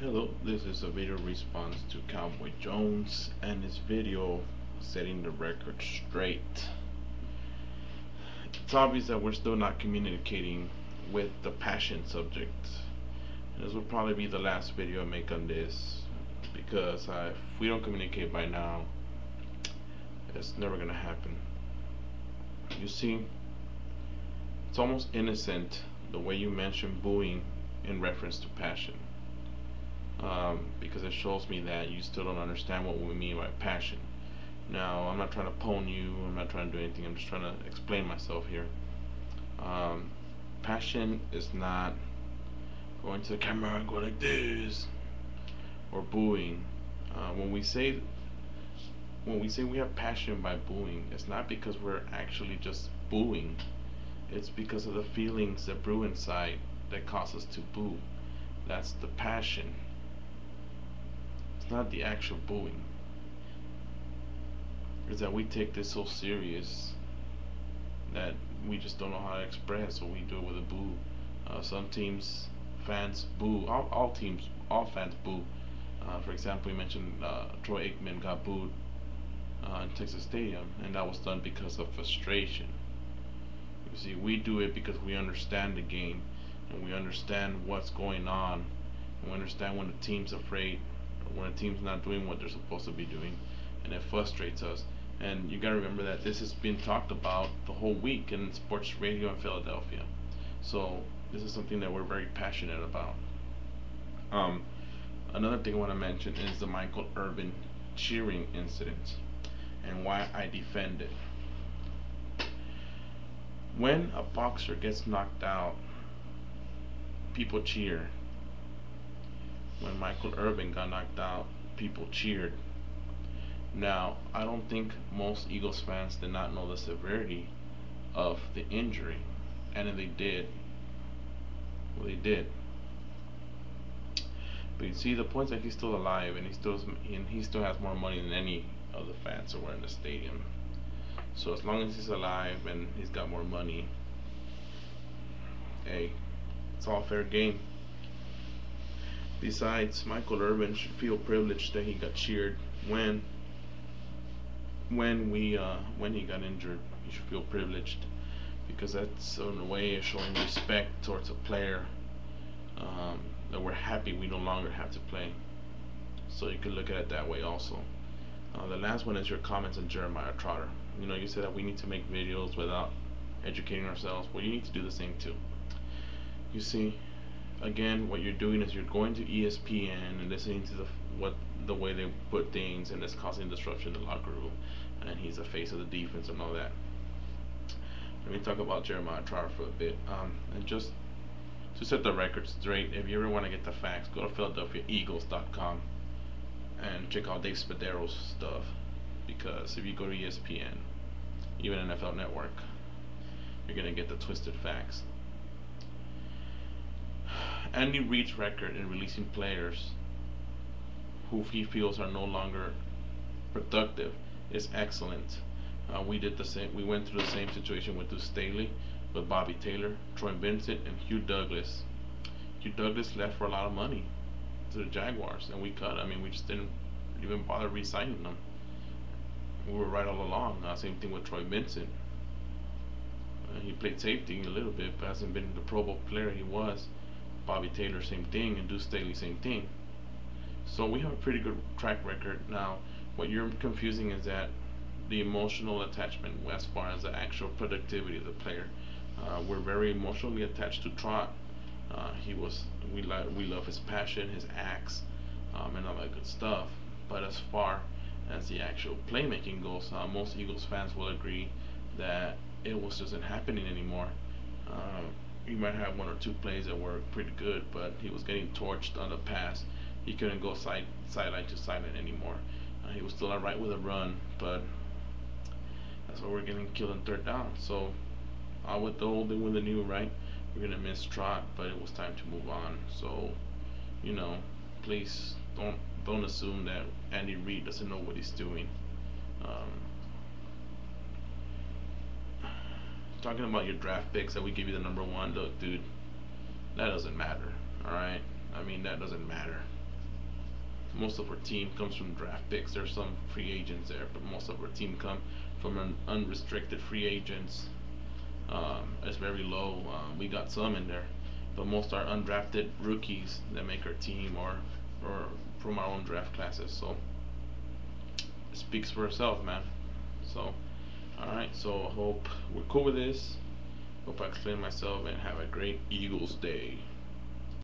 Hello, this is a video response to Cowboy Jones and his video setting the record straight. It's obvious that we're still not communicating with the passion subject. This will probably be the last video I make on this because if we don't communicate by now, it's never gonna happen. You see, it's almost innocent the way you mention booing in reference to passion. Because it shows me that you still don't understand what we mean by passion. Now, I'm not trying to pwn you, I'm not trying to do anything, I'm just trying to explain myself here. Passion is not going to the camera and going like this, or booing. When we say we have passion by booing, it's not because we're actually just booing. It's because of the feelings that brew inside that cause us to boo. That's the passion. It's not the actual booing. It's that we take this so serious that we just don't know how to express, so we do it with a boo. Some teams, fans boo. All teams, all fans boo. For example, we mentioned Troy Aikman got booed in Texas Stadium, and that was done because of frustration. You see, we do it because we understand the game, and we understand what's going on, and we understand when the team's afraid, or when a team's not doing what they're supposed to be doing, and it frustrates us. And you gotta remember that this has been talked about the whole week in sports radio in Philadelphia. So this is something that we're very passionate about. Another thing I want to mention is the Michael Irvin cheering incident and why I defend it. When a boxer gets knocked out, people cheer. When Michael Irvin got knocked out, people cheered. Now, I don't think most Eagles fans did not know the severity of the injury, and if they did, well, they did. But you see, the point is that he's still alive, and he still has more money than any of the fans who were in the stadium. So as long as he's alive and he's got more money, hey, it's all fair game. Besides, Michael Irvin should feel privileged that he got cheered when he got injured. He should feel privileged because that's in a way of showing respect towards a player that we're happy we no longer have to play. So you can look at it that way also. The last one is your comments on Jeremiah Trotter. You know, you said that we need to make videos without educating ourselves. Well, you need to do the same too. You see, again, what you're doing is you're going to ESPN and listening to the way they put things, and it's causing disruption in the locker room. And he's the face of the defense and all that. Let me talk about Jeremiah Trotter for a bit. And just to set the record straight, if you ever want to get the facts, go to PhiladelphiaEagles.com and check out Dave Spadero's stuff. Because if you go to ESPN, even NFL Network, you're gonna get the twisted facts. Andy Reid's record in releasing players who he feels are no longer productive is excellent. We did the same. We went through the same situation with Deuce Staley, with Bobby Taylor, Troy Vincent, and Hugh Douglas. Hugh Douglas left for a lot of money to the Jaguars, and we cut. I mean, we just didn't even bother re-signing them. We were right all along. Same thing with Troy Vincent. He played safety a little bit, but hasn't been the Pro Bowl player he was. Bobby Taylor, same thing, and Deuce Staley, same thing. So we have a pretty good track record. Now, what you're confusing is that the emotional attachment as far as the actual productivity of the player. We're very emotionally attached to Trot. We love his passion, his acts, and all that good stuff. But as far as the actual playmaking goes, most Eagles fans will agree that it was just not happening anymore. You might have one or two plays that were pretty good, but he was getting torched on the pass. He couldn't go sideline to sideline anymore. He was still alright with a run, but that's why we're getting killed on third down. So, with the old and with the new, right? We're gonna miss Trot, but it was time to move on. So, you know, please don't assume that Andy Reid doesn't know what he's doing. Talking about your draft picks that we give you the number one, look, dude, that doesn't matter. All right, I mean that doesn't matter. most of our team comes from draft picks. There's some free agents there, but most of our team come from an unrestricted free agents. It's very low. We got some in there, but most are undrafted rookies that make our team, or from our own draft classes. So it speaks for itself, man. So, all right. So I hope we're cool with this. Hope I explained myself, and have a great Eagles day.